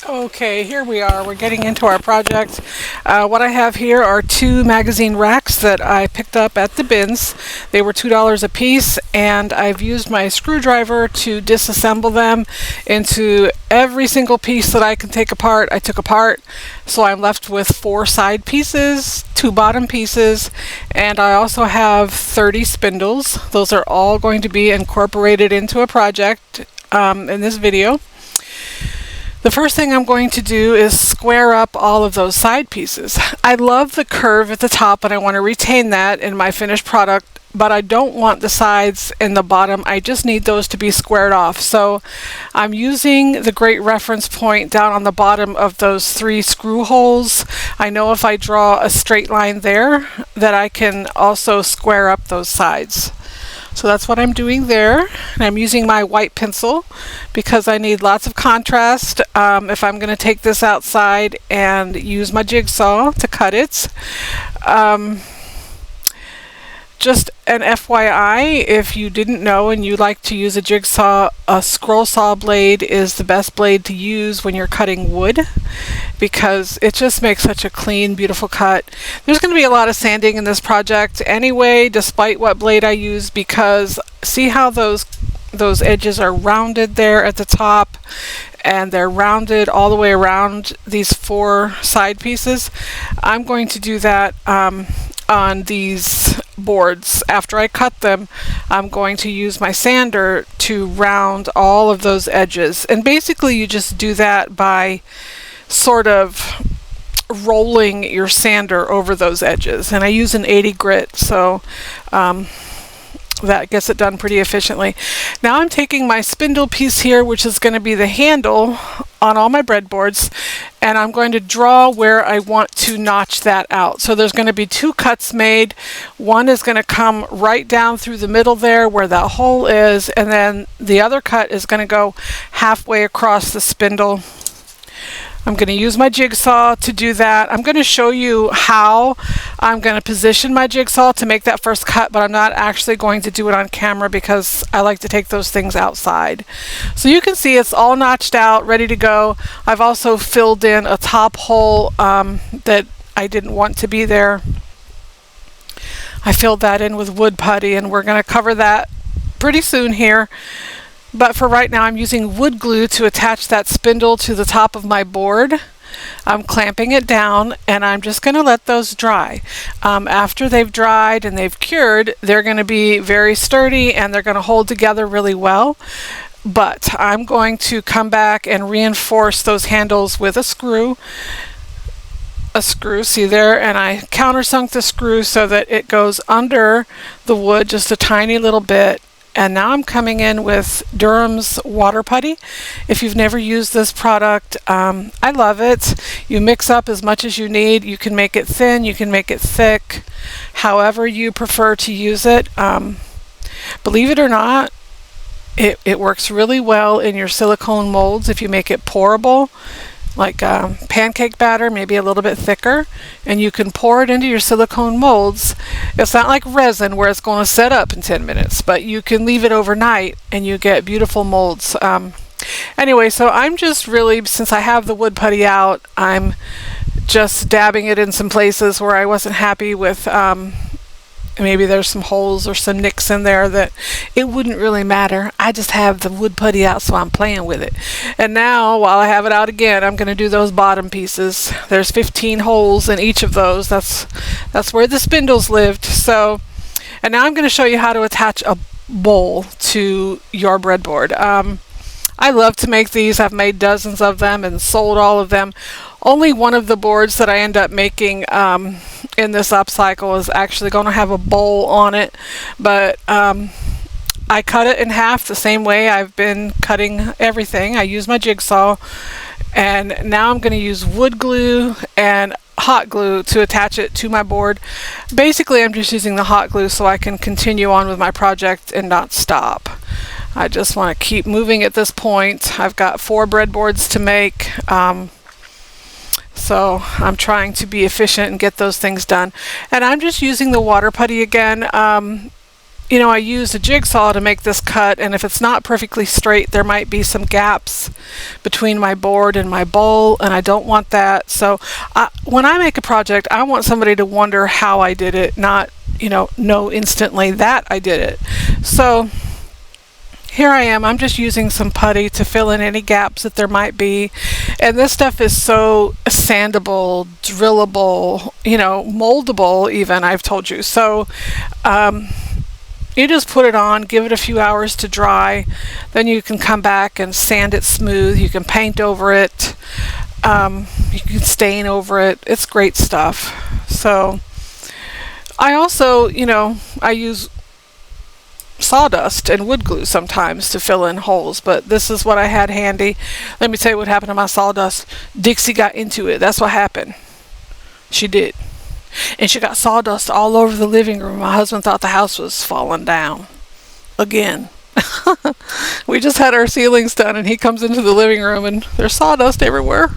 Okay, here we are. We're getting into our project. What I have here are two magazine racks that I picked up at the bins. They were $2 a piece, and I've used my screwdriver to disassemble them into every single piece that I can take apart. I took apart, so I'm left with 4 side pieces, 2 bottom pieces, and I also have 30 spindles. Those are all going to be incorporated into a project in this video. The first thing I'm going to do is square up all of those side pieces. I love the curve at the top and I want to retain that in my finished product, but I don't want the sides and the bottom. I just need those to be squared off. So I'm using the great reference point down on the bottom of those 3 screw holes. I know if I draw a straight line there that I can also square up those sides. So that's what I'm doing there. And I'm using my white pencil because I need lots of contrast if I'm going to take this outside and use my jigsaw to cut it. Just an FYI, if you didn't know and you like to use a jigsaw, a scroll saw blade is the best blade to use when you're cutting wood because it just makes such a clean, beautiful cut. There's going to be a lot of sanding in this project anyway, despite what blade I use, because see how those edges are rounded there at the top, and they're rounded all the way around these 4 side pieces. I'm going to do that on these boards. After I cut them, I'm going to use my sander to round all of those edges. And basically you just do that by sort of rolling your sander over those edges. And I use an 80 grit, so that gets it done pretty efficiently. Now I'm taking my spindle piece here, which is going to be the handle on all my breadboards, and I'm going to draw where I want to notch that out. So there's going to be 2 cuts made. One is going to come right down through the middle there where that hole is, and then the other cut is going to go halfway across the spindle. I'm going to use my jigsaw to do that. I'm going to show you how I'm going to position my jigsaw to make that first cut, but I'm not actually going to do it on camera because I like to take those things outside. So you can see it's all notched out, ready to go. I've also filled in a top hole that I didn't want to be there. I filled that in with wood putty, and we're going to cover that pretty soon here. But for right now, I'm using wood glue to attach that spindle to the top of my board. I'm clamping it down, and I'm just going to let those dry. After they've dried and they've cured, they're going to be very sturdy and they're going to hold together really well. But I'm going to come back and reinforce those handles with a screw. See there, and I countersunk the screw so that it goes under the wood just a tiny little bit. And now I'm coming in with Durham's water putty. If you've never used this product, I love it. You mix up as much as you need. You can make it thin, you can make it thick, however you prefer to use it. Believe it or not, it works really well in your silicone molds if you make it pourable, like pancake batter, maybe a little bit thicker, and you can pour it into your silicone molds. It's not like resin where it's going to set up in 10 minutes, but you can leave it overnight and you get beautiful molds. Anyway, so I'm just really, since I have the wood putty out, I'm just dabbing it in some places where I wasn't happy with maybe there's some holes or some nicks in there that it wouldn't really matter. I just have the wood putty out, so I'm playing with it. And now, while I have it out again, I'm going to do those bottom pieces. There's 15 holes in each of those. That's where the spindles lived. So, and now I'm going to show you how to attach a bowl to your breadboard. I love to make these. I've made dozens of them and sold all of them. Only one of the boards that I end up making in this upcycle is actually going to have a bowl on it, but I cut it in half the same way I've been cutting everything. I use my jigsaw, and now I'm going to use wood glue and hot glue to attach it to my board. Basically, I'm just using the hot glue so I can continue on with my project and not stop. I just want to keep moving at this point. I've got 4 breadboards to make. So I'm trying to be efficient and get those things done. And I'm just using the water putty again. you know, I used a jigsaw to make this cut, and if it's not perfectly straight, there might be some gaps between my board and my bowl, and I don't want that. So when I make a project, I want somebody to wonder how I did it, not, you know instantly that I did it. So here I am. I'm just using some putty to fill in any gaps that there might be. And this stuff is so sandable, drillable, you know, moldable even, I've told you. So you just put it on, give it a few hours to dry, then you can come back and sand it smooth. You can paint over it, you can stain over it. It's great stuff. So I also, you know, I use sawdust and wood glue sometimes to fill in holes, but this is what I had handy. Let me tell you what happened to my sawdust. Dixie got into it. That's what happened. She did. And she got sawdust all over the living room. My husband thought the house was falling down again. We just had our ceilings done, and he comes into the living room and there's sawdust everywhere.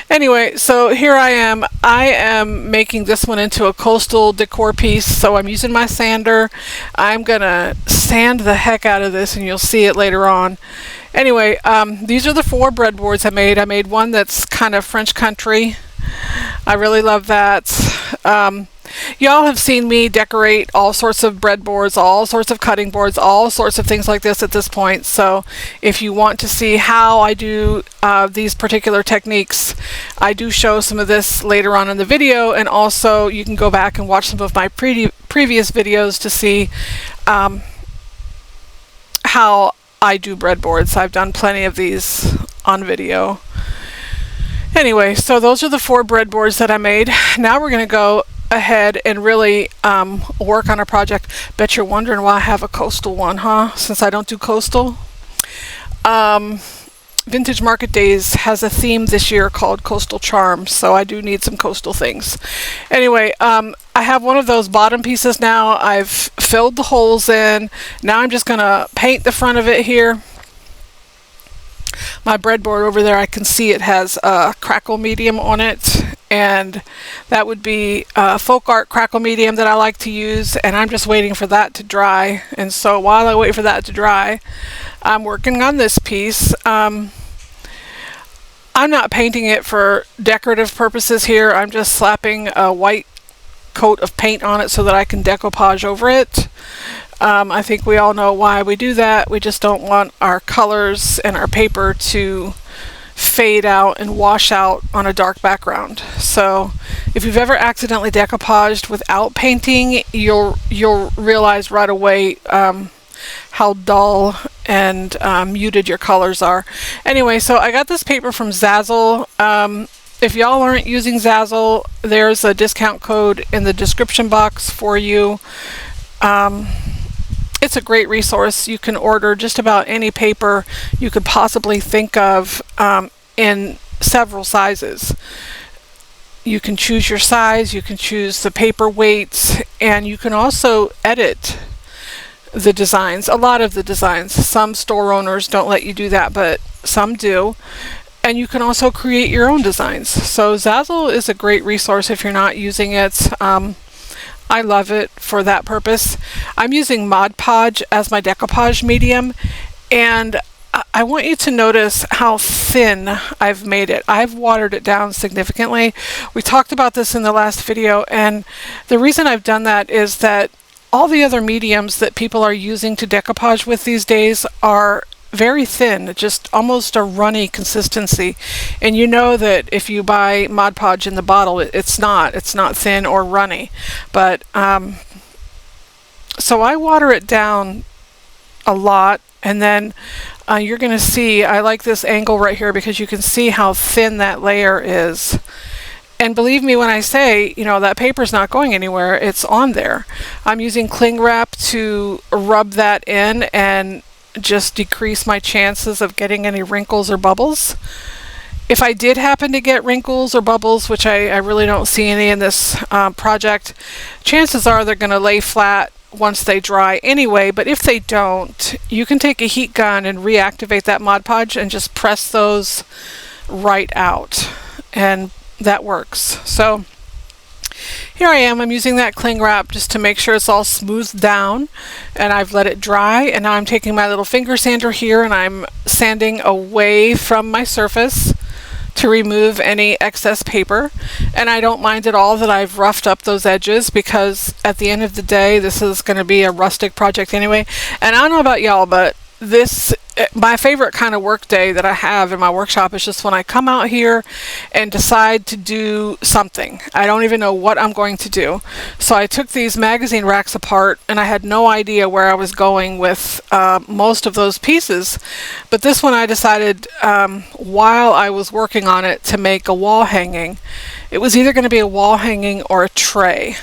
Anyway, so here I am. I am making this one into a coastal decor piece, so I'm using my sander. I'm gonna sand the heck out of this, and you'll see it later on. Anyway, these are the 4 breadboards I made. I made one that's kind of French country. I really love that. Y'all have seen me decorate all sorts of breadboards, all sorts of cutting boards, all sorts of things like this at this point. So if you want to see how I do these particular techniques, I do show some of this later on in the video, and also you can go back and watch some of my previous videos to see how I do breadboards. I've done plenty of these on video. Anyway, so those are the 4 breadboards that I made. Now we're going to go ahead and really work on a project. Bet you're wondering why I have a coastal one, huh? Since I don't do coastal. Vintage Market Days has a theme this year called Coastal Charm, so I do need some coastal things. Anyway, I have one of those bottom pieces now. I've filled the holes in. Now I'm just going to paint the front of it here. My breadboard over there, I can see it has a crackle medium on it, and that would be folk art crackle medium that I like to use, and I'm just waiting for that to dry. And so while I wait for that to dry, I'm working on this piece. I'm not painting it for decorative purposes here. I'm just slapping a white coat of paint on it so that I can decoupage over it. I think we all know why we do that. We just don't want our colors and our paper to fade out and wash out on a dark background. So if you've ever accidentally decoupaged without painting, you'll realize right away how dull and muted your colors are. Anyway, so I got this paper from Zazzle. If y'all aren't using Zazzle, there's a discount code in the description box for you. It's a great resource. You can order just about any paper you could possibly think of in several sizes. You can choose your size, you can choose the paper weights, and you can also edit the designs, a lot of the designs. Some store owners don't let you do that, but some do. And you can also create your own designs. So Zazzle is a great resource if you're not using it. I love it for that purpose. I'm using Mod Podge as my decoupage medium, and I want you to notice how thin I've made it. I've watered it down significantly. We talked about this in the last video, and the reason I've done that is that all the other mediums that people are using to decoupage with these days are very thin, just almost a runny consistency. And you know that if you buy Mod Podge in the bottle, it's not thin or runny. But so I water it down a lot, and then you're going to see, I like this angle right here because you can see how thin that layer is. And believe me when I say, you know, that paper's not going anywhere, it's on there. I'm using cling wrap to rub that in and just decrease my chances of getting any wrinkles or bubbles. If I did happen to get wrinkles or bubbles, which I really don't see any in this project, chances are they're going to lay flat once they dry anyway. But if they don't, you can take a heat gun and reactivate that Mod Podge and just press those right out, and that works. So Here I am, I'm using that cling wrap just to make sure it's all smoothed down, and I've let it dry, and now I'm taking my little finger sander here and I'm sanding away from my surface to remove any excess paper. And I don't mind at all that I've roughed up those edges, because at the end of the day this is going to be a rustic project anyway. And I don't know about y'all, but my favorite kind of work day that I have in my workshop is just when I come out here and decide to do something. I don't even know what I'm going to do. So I took these magazine racks apart and I had no idea where I was going with most of those pieces. But this one I decided while I was working on it to make a wall hanging. It was either going to be a wall hanging or a tray.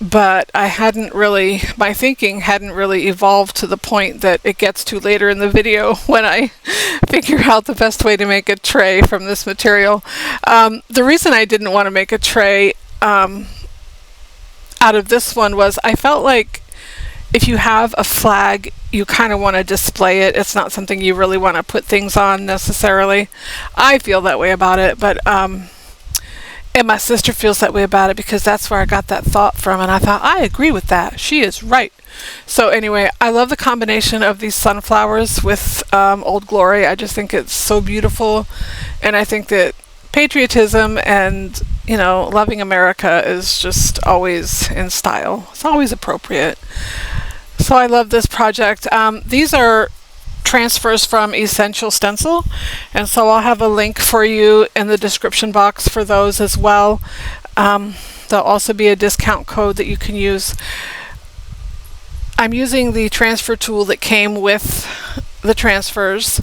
But my thinking hadn't really evolved to the point that it gets to later in the video when I figure out the best way to make a tray from this material. The reason I didn't want to make a tray out of this one was I felt like if you have a flag, you kind of want to display it. It's not something you really want to put things on necessarily. I feel that way about it, but and my sister feels that way about it, because that's where I got that thought from, and I thought, I agree with that. She is right. So anyway, I love the combination of these sunflowers with Old Glory. I just think it's so beautiful, and I think that patriotism and, you know, loving America is just always in style. It's always appropriate. So I love this project. These are transfers from Essential Stencil, and so I'll have a link for you in the description box for those as well. There'll also be a discount code that you can use. I'm using the transfer tool that came with the transfers,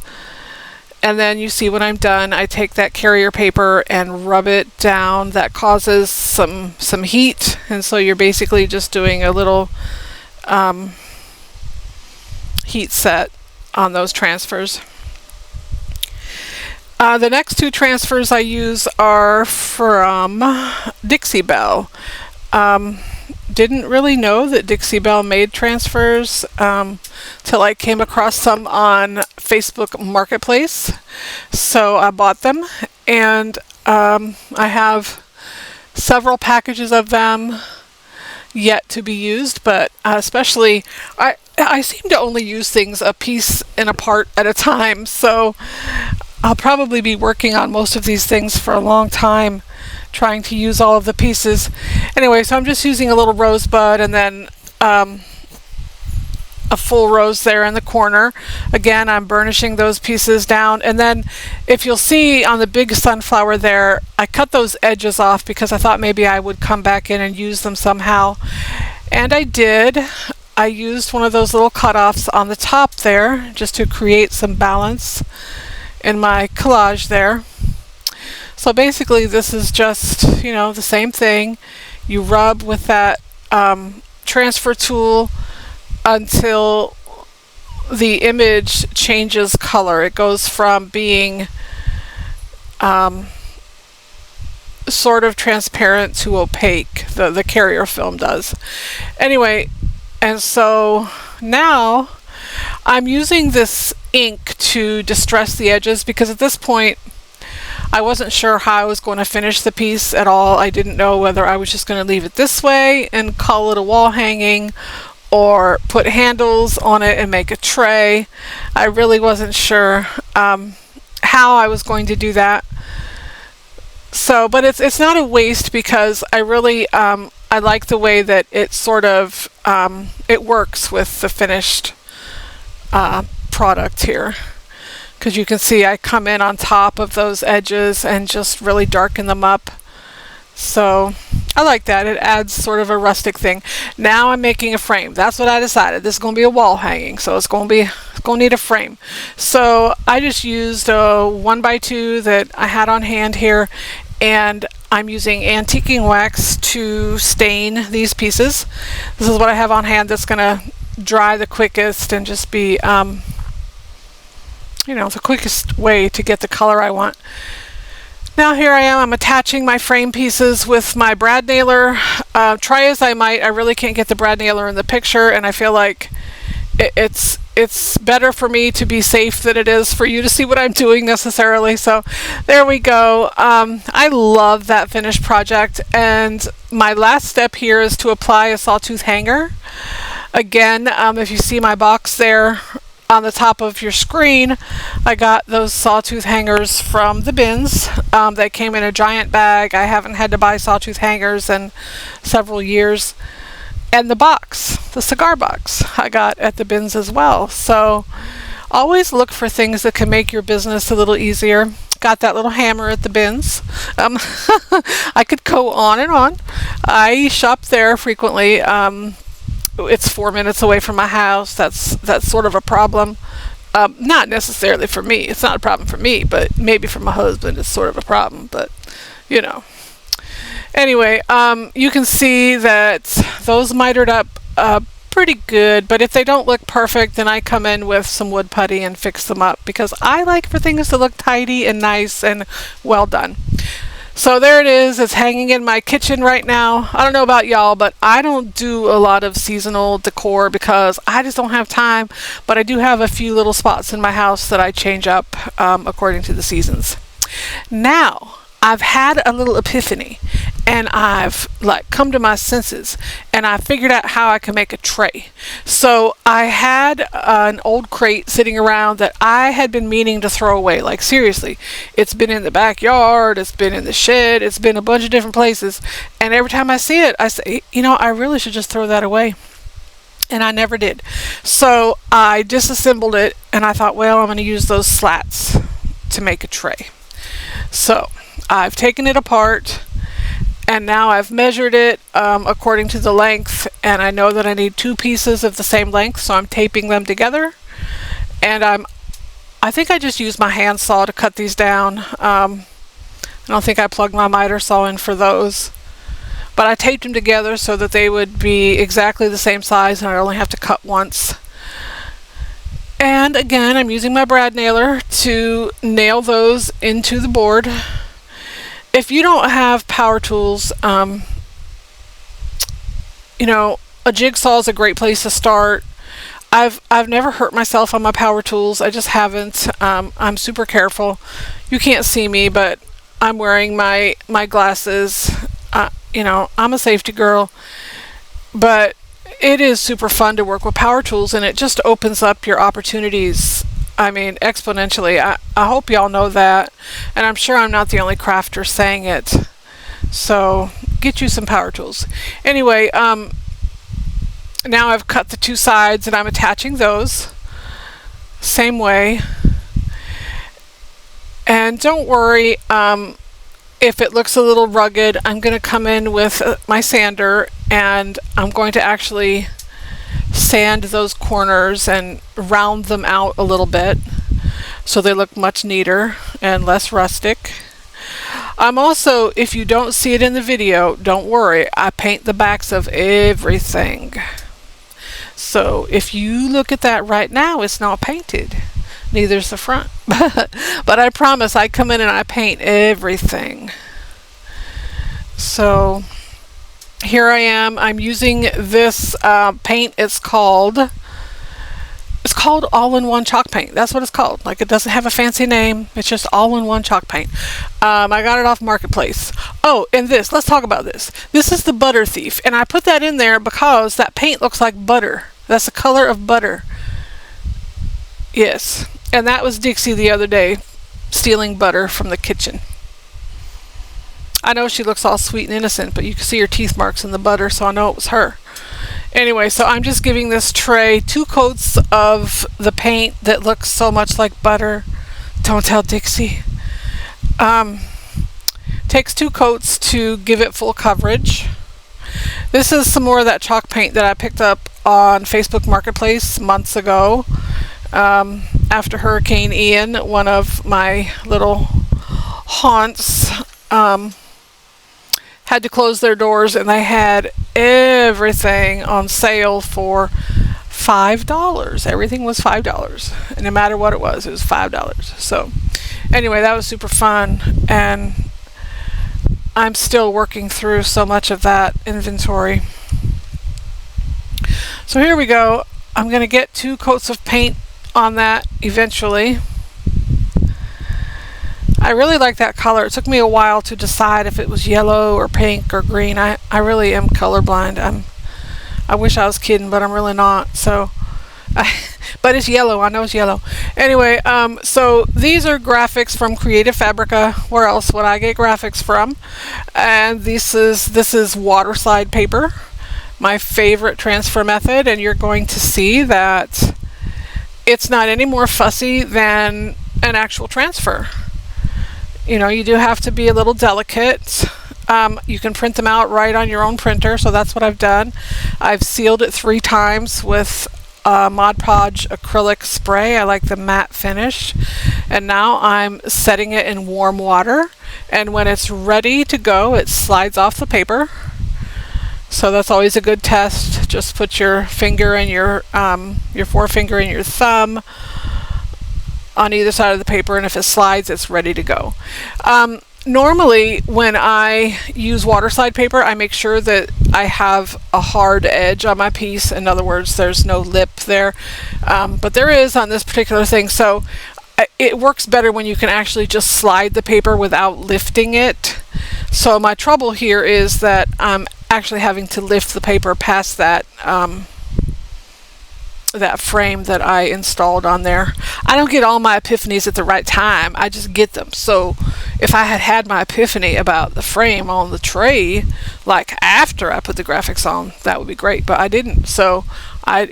and then you see when I'm done I take that carrier paper and rub it down. That causes some heat, and so you're basically just doing a little heat set on those transfers. The next two transfers I use are from Dixie Belle. Didn't really know that Dixie Belle made transfers till I came across some on Facebook Marketplace. So I bought them, and I have several packages of them yet to be used, but especially I seem to only use things a piece and a part at a time, so I'll probably be working on most of these things for a long time, trying to use all of the pieces. Anyway, so I'm just using a little rosebud and then a full rose there in the corner. Again, I'm burnishing those pieces down, and then if you'll see on the big sunflower there, I cut those edges off because I thought maybe I would come back in and use them somehow, and I did. I used one of those little cutoffs on the top there just to create some balance in my collage there. So basically this is just, you know, the same thing. You rub with that transfer tool until the image changes color. It goes from being sort of transparent to opaque. The carrier film does. Anyway, and so now I'm using this ink to distress the edges, because at this point I wasn't sure how I was going to finish the piece at all. I didn't know whether I was just going to leave it this way and call it a wall hanging, or put handles on it and make a tray. I really wasn't sure how I was going to do that. So, but it's not a waste, because I really I like the way that it sort of it works with the finished product here, because you can see I come in on top of those edges and just really darken them up. So I like that. It adds sort of a rustic thing. Now I'm making a frame. That's what I decided. This is going to be a wall hanging, so it's going to need a frame. So I just used a 1x2 that I had on hand here, and I'm using antiquing wax to stain these pieces. This is what I have on hand that's going to dry the quickest and just be you know, the quickest way to get the color I want. Now here I am, I'm attaching my frame pieces with my brad nailer. Try as I might, I really can't get the brad nailer in the picture, and I feel like it's better for me to be safe than it is for you to see what I'm doing necessarily. So there we go. I love that finished project, and my last step here is to apply a sawtooth hanger. Again, if you see my box there on the top of your screen, I got those sawtooth hangers from the bins. They came in a giant bag. I haven't had to buy sawtooth hangers in several years. And the box, the cigar box, I got at the bins as well. So always look for things that can make your business a little easier. Got that little hammer at the bins. I could go on and on. I shop there frequently. It's 4 minutes away from my house. That's sort of a problem. Not necessarily for me. It's not a problem for me, but maybe for my husband it's sort of a problem. But, you know. Anyway, you can see that those mitered up pretty good, but if they don't look perfect, then I come in with some wood putty and fix them up, because I like for things to look tidy and nice and well done. So there it is. It's hanging in my kitchen right now. I don't know about y'all, but I don't do a lot of seasonal decor because I just don't have time, but I do have a few little spots in my house that I change up according to the seasons. Now, I've had a little epiphany, and I've come to my senses, and I figured out how I can make a tray. So I had an old crate sitting around that I had been meaning to throw away. Like, seriously, it's been in the backyard, it's been in the shed, it's been a bunch of different places, and every time I see it, I say, you know, I really should just throw that away. And I never did. So I disassembled it, and I thought, well, I'm going to use those slats to make a tray. So I've taken it apart, and now I've measured it according to the length, and I know that I need 2 pieces of the same length, so I'm taping them together. And I think I just used my hand saw to cut these down. I don't think I plugged my miter saw in for those, but I taped them together so that they would be exactly the same size, and I only have to cut once. And again, I'm using my brad nailer to nail those into the board. If you don't have power tools, you know, a jigsaw is a great place to start. I've never hurt myself on my power tools. I just haven't. I'm super careful. You can't see me, but I'm wearing my glasses. You know, I'm a safety girl, but it is super fun to work with power tools, and it just opens up your opportunities, I mean, exponentially. I hope y'all know that, and I'm sure I'm not the only crafter saying it. So get you some power tools. Anyway, now I've cut the 2 sides, and I'm attaching those same way. And don't worry, if it looks a little rugged, I'm going to come in with my sander, and I'm going to actually sand those corners and round them out a little bit so they look much neater and less rustic. I'm also, if you don't see it in the video, don't worry, I paint the backs of everything. So if you look at that right now, it's not painted. Neither's the front. But I promise I come in and I paint everything. So here I am. I'm using this paint. It's called all-in-one chalk paint. That's what it's called. Like, it doesn't have a fancy name. It's just all-in-one chalk paint. I got it off Marketplace. Oh, and this. Let's talk about this. This is the Butter Thief, and I put that in there because that paint looks like butter. That's the color of butter. Yes, and that was Dixie the other day, stealing butter from the kitchen. I know she looks all sweet and innocent, but you can see her teeth marks in the butter, so I know it was her. Anyway, so I'm just giving this tray 2 coats of the paint that looks so much like butter. Don't tell Dixie. Takes 2 coats to give it full coverage. This is some more of that chalk paint that I picked up on Facebook Marketplace months ago. After Hurricane Ian, one of my little haunts had to close their doors, and they had everything on sale for $5. Everything was $5, and no matter what it was $5. So anyway, that was super fun, and I'm still working through so much of that inventory. So here we go. I'm going to get 2 coats of paint on that eventually. I really like that color. It took me a while to decide if it was yellow or pink or green. I really am colorblind. I wish I was kidding, but I'm really not. So, but it's yellow. I know it's yellow. Anyway, so these are graphics from Creative Fabrica. Where else would I get graphics from? And this is water slide paper, my favorite transfer method, and you're going to see that it's not any more fussy than an actual transfer. You know, you do have to be a little delicate. You can print them out right on your own printer, so that's what I've done. I've sealed it 3 times with Mod Podge acrylic spray. I like the matte finish. And now I'm setting it in warm water, and when it's ready to go, it slides off the paper. So that's always a good test. Just put your finger and your forefinger and your thumb on either side of the paper, and if it slides, it's ready to go. Normally, when I use water slide paper, I make sure that I have a hard edge on my piece. In other words, there's no lip there, but there is on this particular thing. So it works better when you can actually just slide the paper without lifting it. So my trouble here is that I'm actually having to lift the paper past that that frame that I installed on there. I don't get all my epiphanies at the right time. I just get them. So if I had had my epiphany about the frame on the tray, like after I put the graphics on, that would be great, but I didn't. So I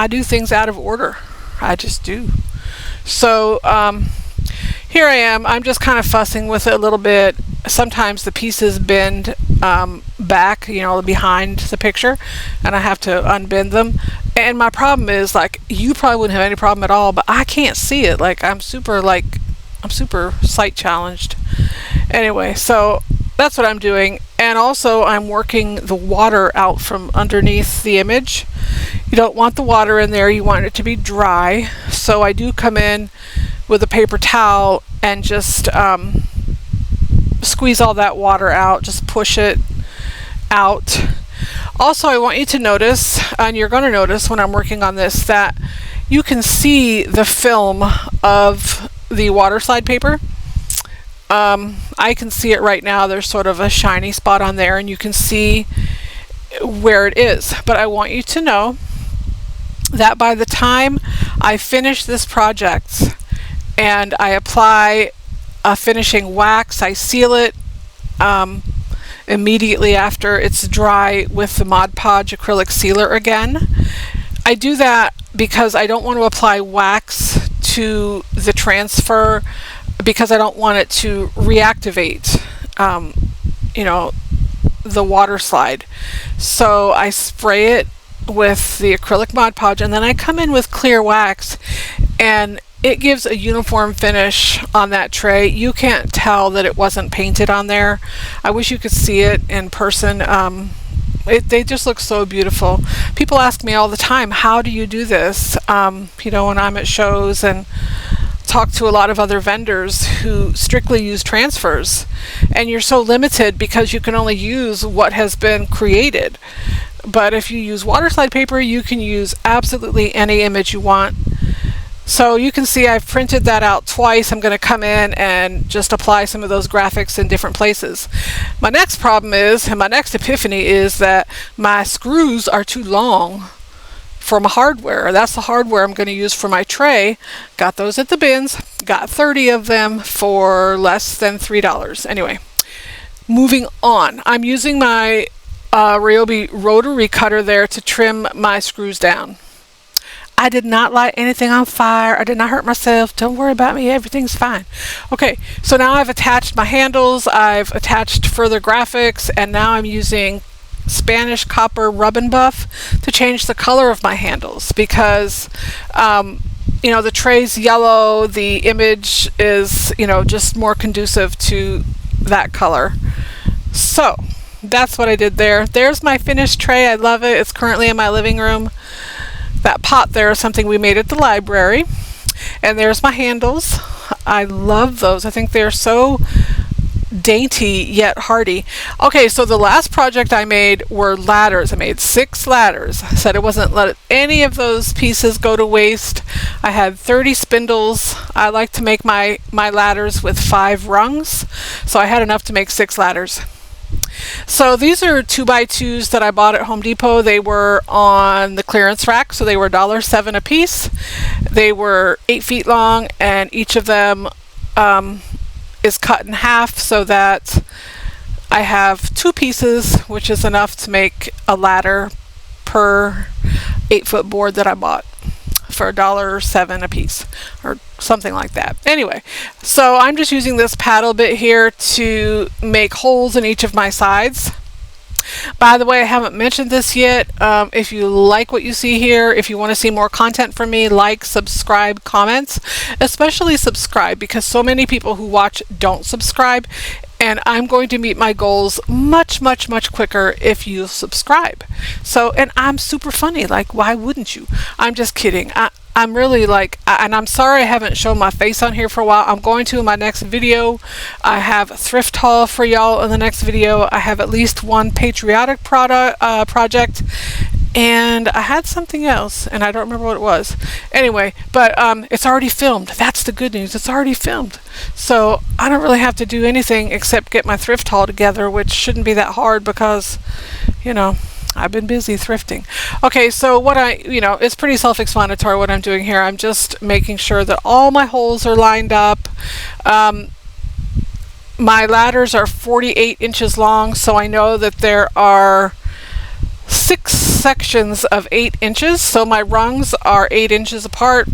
do things out of order. I just do. So here I am. I'm just kind of fussing with it a little bit. Sometimes the pieces bend back, behind the picture, and I have to unbend them. And my problem is, like, you probably wouldn't have any problem at all, but I can't see it. Like, I'm super sight challenged. Anyway, so that's what I'm doing. And also I'm working the water out from underneath the image. You don't want the water in there. You want it to be dry. So I do come in with a paper towel and just squeeze all that water out. Just push it out. Also, I want you to notice, and you're going to notice when I'm working on this, that you can see the film of the water slide paper. I can see it right now. There's sort of a shiny spot on there, and you can see where it is. But I want you to know that by the time I finish this project and I apply a finishing wax, I seal it immediately after it's dry with the Mod Podge acrylic sealer again. I do that because I don't want to apply wax to the transfer, because I don't want it to reactivate the water slide. So I spray it with the acrylic Mod Podge, and then I come in with clear wax, and it gives a uniform finish on that tray. You can't tell that it wasn't painted on there. I wish you could see it in person. They just look so beautiful. People ask me all the time, how do you do this? When I'm at shows and talk to a lot of other vendors who strictly use transfers, and you're so limited because you can only use what has been created. But if you use water slide paper, you can use absolutely any image you want. So you can see I've printed that out twice. I'm going to come in and just apply some of those graphics in different places. My next problem is, and my next epiphany is, that my screws are too long for my hardware. That's the hardware I'm going to use for my tray. Got those at the bins. Got 30 of them for less than $3. Anyway, moving on. I'm using my Ryobi rotary cutter there to trim my screws down. I did not light anything on fire. I did not hurt myself. Don't worry about me. Everything's fine. Okay, so now I've attached my handles. I've attached further graphics, and now I'm using Spanish copper rub and buff to change the color of my handles, because the tray's yellow. The image is just more conducive to that color. So that's what I did there. There's my finished tray. I love it. It's currently in my living room. That pot there is something we made at the library. And there's my handles. I love those. I think they're so dainty yet hardy. Okay, so the last project I made were ladders. I made 6 ladders. I said I wasn't let any of those pieces go to waste. I had 30 spindles. I like to make my ladders with 5 rungs, so I had enough to make 6 ladders. So these are 2x2s that I bought at Home Depot. They were on the clearance rack, so they were $1.07 a piece. They were 8 feet long, and each of them is cut in half so that I have 2 pieces, which is enough to make a ladder per 8-foot board that I bought for $1.07 a piece or something like that. Anyway, so I'm just using this paddle bit here to make holes in each of my sides. By the way, I haven't mentioned this yet. If you like what you see here, if you want to see more content from me, like, subscribe, comments, especially subscribe, because so many people who watch don't subscribe, and I'm going to meet my goals much quicker if you subscribe. So, and I'm super funny, like, why wouldn't you? I'm just kidding. I'm really like, and I'm sorry I haven't shown my face on here for a while. I'm going to in my next video. I have a thrift haul for y'all in the next video. I have at least one Patriotic project, and I had something else, and I don't remember what it was. Anyway, but it's already filmed. That's the good news. It's already filmed. So I don't really have to do anything except get my thrift haul together, which shouldn't be that hard because, you know, I've been busy thrifting. Okay, so what it's pretty self-explanatory what I'm doing here. I'm just making sure that all my holes are lined up. My ladders are 48 inches long, so I know that there are 6 sections of 8 inches, so my rungs are 8 inches apart.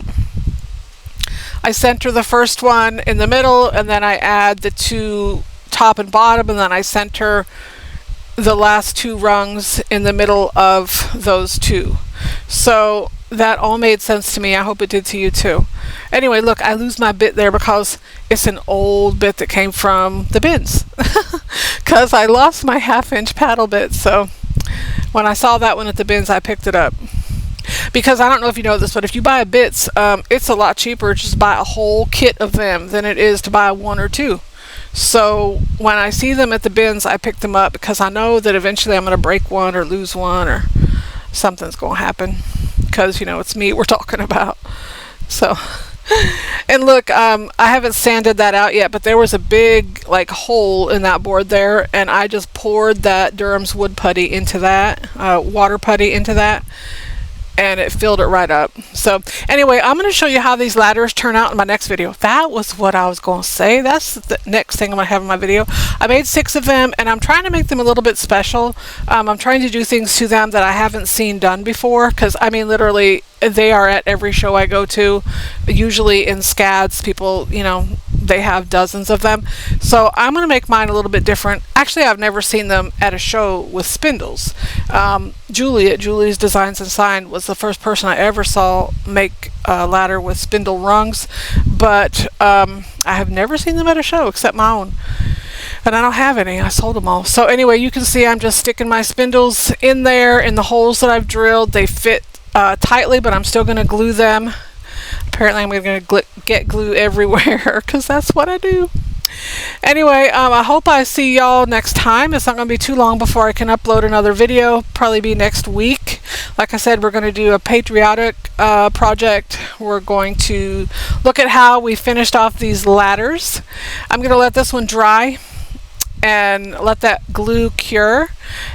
I center the first one in the middle, and then I add the 2 top and bottom, and then I center the last 2 rungs in the middle of those 2. So that all made sense to me. I hope it did to you too. Anyway, look, I lose my bit there because it's an old bit that came from the bins because I lost my 1/2-inch paddle bit. So when I saw that one at the bins, I picked it up. Because I don't know if you know this, but if you buy bits, it's a lot cheaper just to buy a whole kit of them than it is to buy 1 or 2. So when I see them at the bins, I pick them up because I know that eventually I'm going to break one or lose one or something's going to happen because, you know, it's me we're talking about. So, and look, I haven't sanded that out yet, but there was a big like hole in that board there, and I just poured that Durham's wood putty into that, water putty into that, and it filled it right up. So anyway, I'm going to show you how these ladders turn out in my next video. That was what I was going to say. That's the next thing I'm going to have in my video. I made 6 of them, and I'm trying to make them a little bit special. I'm trying to do things to them that I haven't seen done before, because I mean literally they are at every show I go to. Usually in SCADs, people, you know, they have dozens of them. So I'm going to make mine a little bit different. Actually, I've never seen them at a show with spindles. Julie at Julie's Designs and Sign was the first person I ever saw make a ladder with spindle rungs, but I have never seen them at a show except my own. And I don't have any. I sold them all. So anyway, you can see I'm just sticking my spindles in there in the holes that I've drilled. They fit tightly, but I'm still going to glue them. Apparently I'm going to get glue everywhere because that's what I do. Anyway, I hope I see y'all next time. It's not going to be too long before I can upload another video. Probably be next week. Like I said, we're going to do a Patriotic project. We're going to look at how we finished off these ladders. I'm going to let this one dry and let that glue cure.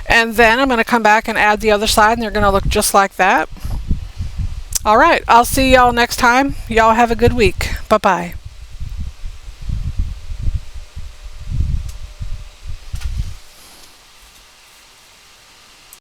And then I'm going to come back and add the other side, and they're going to look just like that. All right, I'll see y'all next time. Y'all have a good week. Bye-bye.